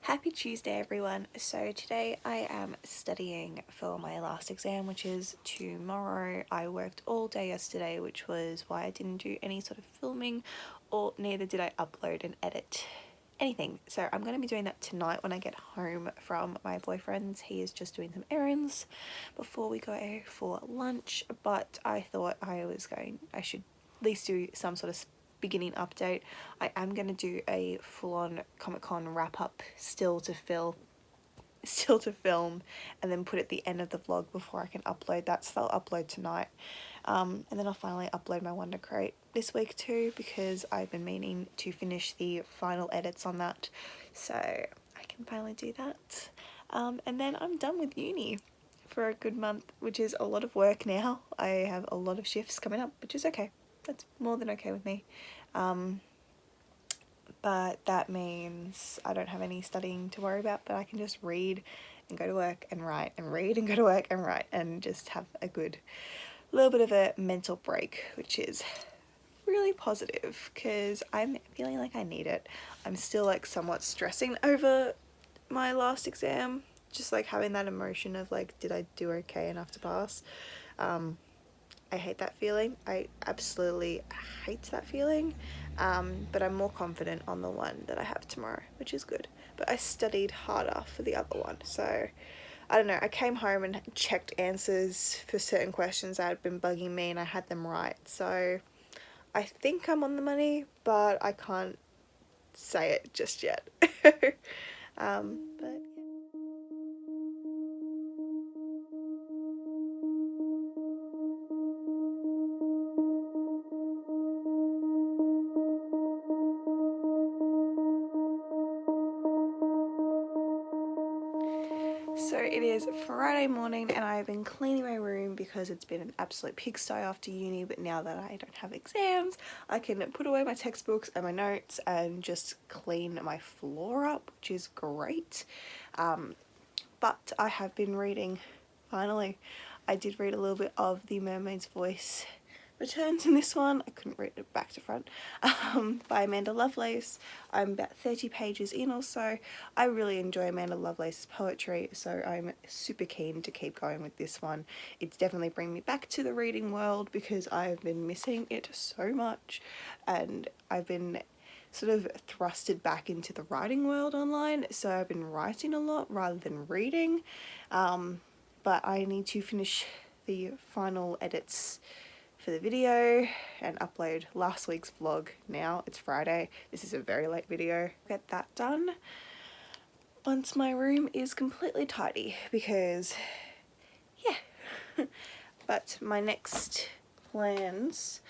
Happy Tuesday everyone. So today I am studying for my last exam, which is tomorrow. I worked all day yesterday, which was why I didn't do any sort of filming, or neither did I upload and edit anything. So I'm going to be doing that tonight when I get home from my boyfriend's. He is just doing some errands before we go for lunch, but I thought I should at least do some sort of beginning update. I am going to do a full-on Comic-Con wrap-up still to film, and then put at the end of the vlog before I can upload that. So I'll upload tonight, and then I'll finally upload my Wonder Crate this week too, because I've been meaning to finish the final edits on that, so I can finally do that. And then I'm done with uni for a good month, which is a lot of work now. I have a lot of shifts coming up, which is okay. That's more than okay with me. But that means I don't have any studying to worry about, but I can just read and go to work and write and read and go to work and write and just have a good little bit of a mental break, which is really positive because I'm feeling like I need it. I'm still like somewhat stressing over my last exam, just like having that emotion of like, did I do okay enough to pass? I hate that feeling. I absolutely hate that feeling, but I'm more confident on the one that I have tomorrow, which is good. But I studied harder for the other one, so I don't know. I came home and checked answers for certain questions that had been bugging me, and I had them right. So I think I'm on the money, but I can't say it just yet. But so it is Friday morning and I've been cleaning my room because it's been an absolute pigsty after uni, but now that I don't have exams, I can put away my textbooks and my notes and just clean my floor up, which is great. But I have been reading, finally. I did read a little bit of The Mermaid's Voice Returns in this one. I couldn't read it back to front, by Amanda Lovelace. I'm about 30 pages in or so. I really enjoy Amanda Lovelace's poetry, so I'm super keen to keep going with this one. It's definitely bringing me back to the reading world because I've been missing it so much, and I've been sort of thrusted back into the writing world online, so I've been writing a lot rather than reading, but I need to finish the final edits for the video and upload last week's vlog. Now it's Friday, this is a very late video. Get that done once my room is completely tidy, because yeah. But my next plans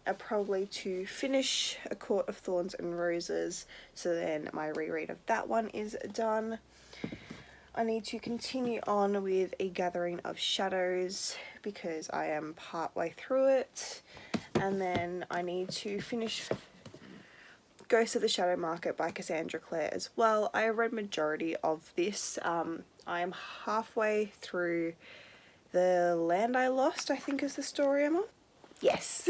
are probably to finish A Court of Thorns and Roses, so then my reread of that one is done. I need to continue on with A Gathering of Shadows because I am partway through it, and then I need to finish Ghost of the Shadow Market by Cassandra Clare as well. I read majority of this. I am halfway through The Land I Lost, I think is the story I'm on. Yes,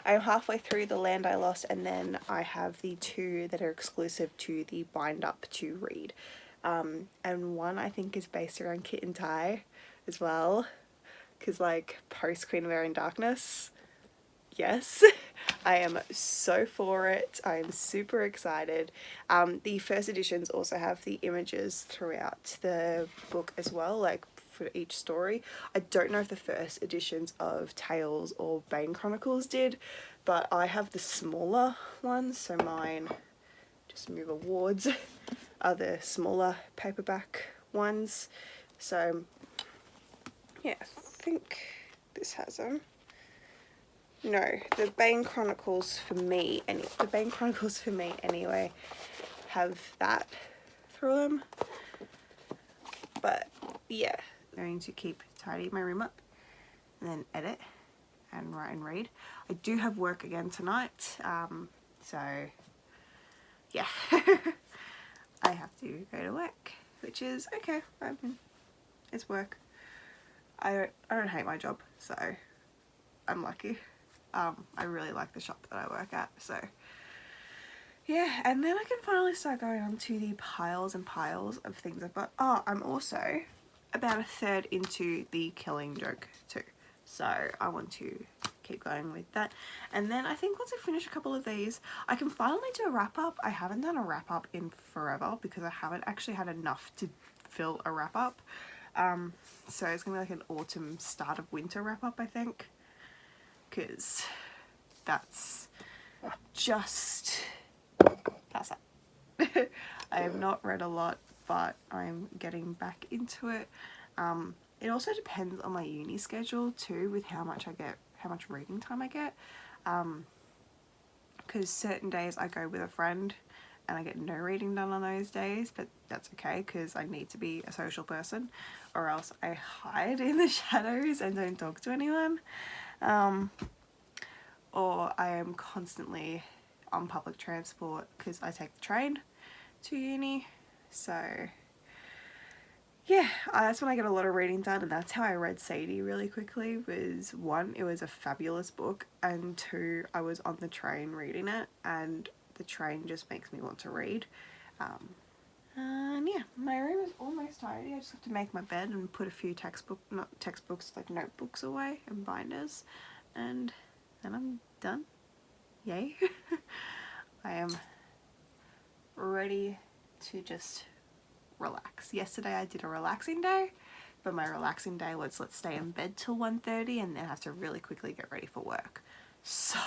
I'm halfway through The Land I Lost, and then I have the two that are exclusive to the bind up to read. And one I think is based around Kit and Ty as well, because like post Queen of Air and Darkness. Yes, I am so for it. I am super excited. The first editions also have the images throughout the book as well, like for each story. I don't know if the first editions of Tales or Bane Chronicles did, but I have the smaller ones, so mine, just move awards, are the smaller paperback ones. So yeah, I think this has them. No, the Bane Chronicles for me, anyway, have that through them. But yeah, I'm going to keep tidying my room up and then edit and write and read. I do have work again tonight, so yeah. I have to go to work, which is okay. It's work. I don't hate my job, so I'm lucky. I really like the shop that I work at, so yeah, and then I can finally start going on to the piles and piles of things I've got. Oh, I'm also about a third into the Killing Joke too, so I want to keep going with that. And then I think once I finish a couple of these, I can finally do a wrap up. I haven't done a wrap up in forever because I haven't actually had enough to fill a wrap up. So it's gonna be like an autumn, start of winter wrap up, I think, because that's just that's it. I have not read a lot, but I'm getting back into it. It also depends on my uni schedule too, with how much reading time I get, because certain days I go with a friend and I get no reading done on those days, but that's okay because I need to be a social person, or else I hide in the shadows and don't talk to anyone, or I am constantly on public transport because I take the train to uni. So yeah, that's when I get a lot of reading done, and that's how I read Sadie really quickly. Was one, it was a fabulous book, and two, I was on the train reading it, and the train just makes me want to read. And yeah, my room is almost tidy. I just have to make my bed and put a few like notebooks away and binders, and then I'm done. Yay. I am ready to just relax. Yesterday I did a relaxing day, but my relaxing day was let's stay in bed till 1:30 and then have to really quickly get ready for work. So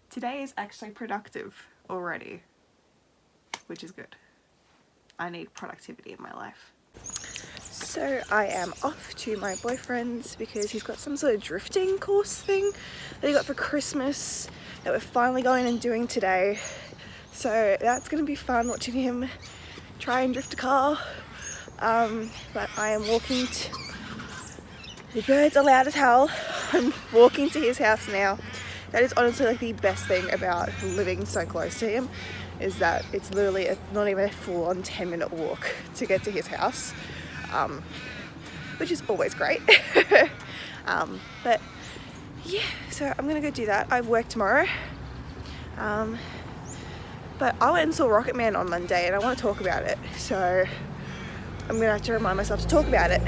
today is actually productive already, which is good. I need productivity in my life. So I am off to my boyfriend's because he's got some sort of drifting course thing that he got for Christmas that we're finally going and doing today. So that's going to be fun, watching him try and drift a car. But I am walking to... The birds are loud as hell. I'm walking to his house now. That is honestly like the best thing about living so close to him, is that it's literally not even a full-on 10-minute walk to get to his house, which is always great. But yeah, so I'm gonna go do that. I have work tomorrow, but I went and saw Rocket Man on Monday and I want to talk about it, so I'm gonna have to remind myself to talk about it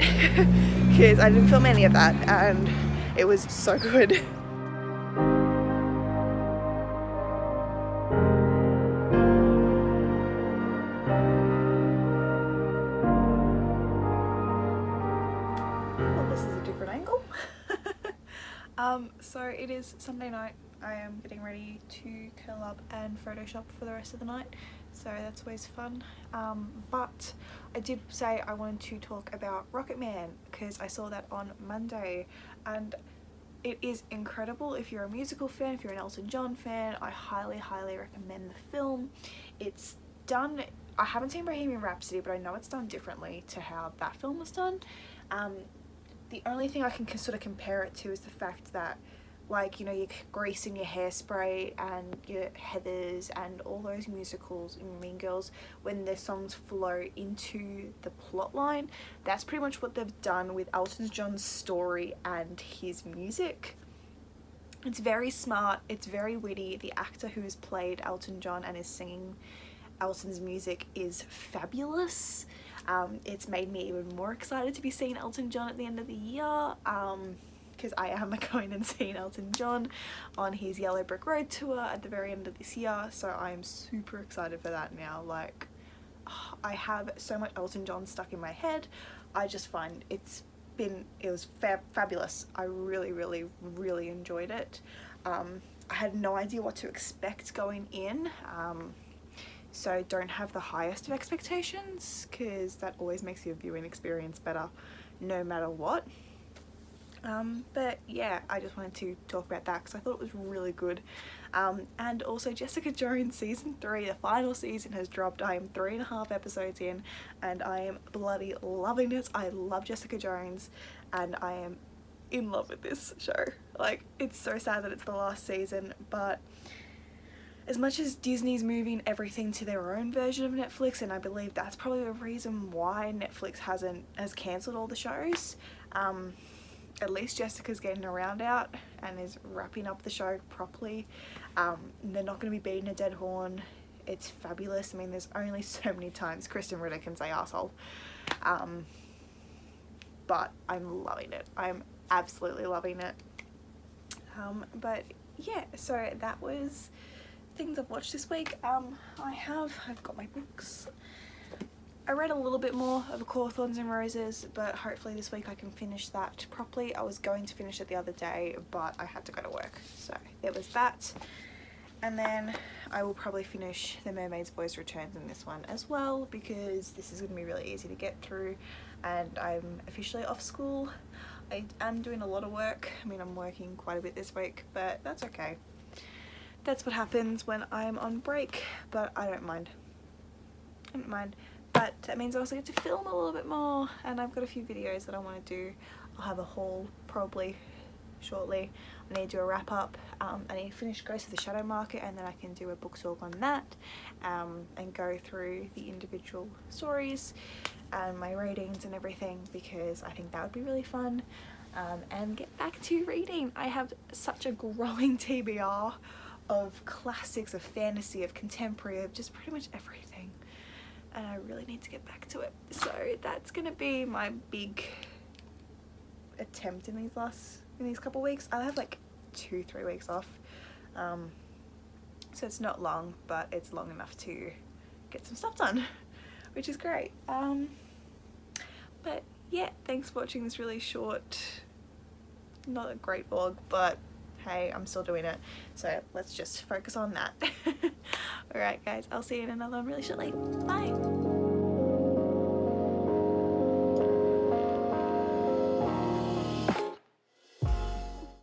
because I didn't film any of that and it was so good. So it is Sunday night. I am getting ready to curl up and Photoshop for the rest of the night, so that's always fun. But I did say I wanted to talk about Rocket Man because I saw that on Monday and it is incredible. If you're a musical fan, if you're an Elton John fan, I highly recommend the film. It's done, I haven't seen Bohemian Rhapsody, but I know it's done differently to how that film was done. The only thing I can sort of compare it to is the fact that, like, you know, you're greasing your Hairspray and your Heathers and all those musicals in Mean Girls, when their songs flow into the plot line, that's pretty much what they've done with Elton John's story and his music. It's very smart, it's very witty. The actor who has played Elton John and is singing Elton's music is fabulous. It's made me even more excited to be seeing Elton John at the end of the year, because I am going and seeing Elton John on his Yellow Brick Road tour at the very end of this year, so I'm super excited for that now. Like, I have so much Elton John stuck in my head. I just find it was fabulous. I really enjoyed it. I had no idea what to expect going in, so don't have the highest of expectations because that always makes your viewing experience better no matter what. But yeah, I just wanted to talk about that because I thought it was really good. And also Jessica Jones season 3, the final season has dropped. I am 3.5 episodes in and I am bloody loving it. I love Jessica Jones and I am in love with this show. Like, it's so sad that it's the last season, but as much as Disney's moving everything to their own version of Netflix, and I believe that's probably the reason why Netflix has cancelled all the shows, at least Jessica's getting around out and is wrapping up the show properly. They're not going to be beating a dead horn. It's fabulous. I mean, there's only so many times Kristen Ritter can say arsehole. But I'm loving it. I'm absolutely loving it. But yeah, so that was things I've watched this week. I've got my books. I read a little bit more of A Court of Thorns and Roses, but hopefully this week I can finish that properly. I was going to finish it the other day, but I had to go to work, so there was that. And then I will probably finish The Mermaid's Voice Returns in this one as well, because this is going to be really easy to get through, and I'm officially off school. I am doing a lot of work. I mean, I'm working quite a bit this week, but that's okay. That's what happens when I'm on break, but I don't mind. I don't mind. But that means I also get to film a little bit more, and I've got a few videos that I want to do. I'll have a haul probably shortly. I need to do a wrap up. I need to finish Ghost of the Shadow Market, and then I can do a book talk on that, and go through the individual stories and my ratings and everything, because I think that would be really fun. And get back to reading. I have such a growing TBR of classics, of fantasy, of contemporary, of just pretty much everything, and I really need to get back to it. So that's gonna be my big attempt in these couple weeks. I'll have like 2-3 weeks off, so it's not long, but it's long enough to get some stuff done, which is great. But yeah, thanks for watching this really short, not a great vlog, but hey, I'm still doing it, so let's just focus on that. Alright guys, I'll see you in another one really shortly. Bye!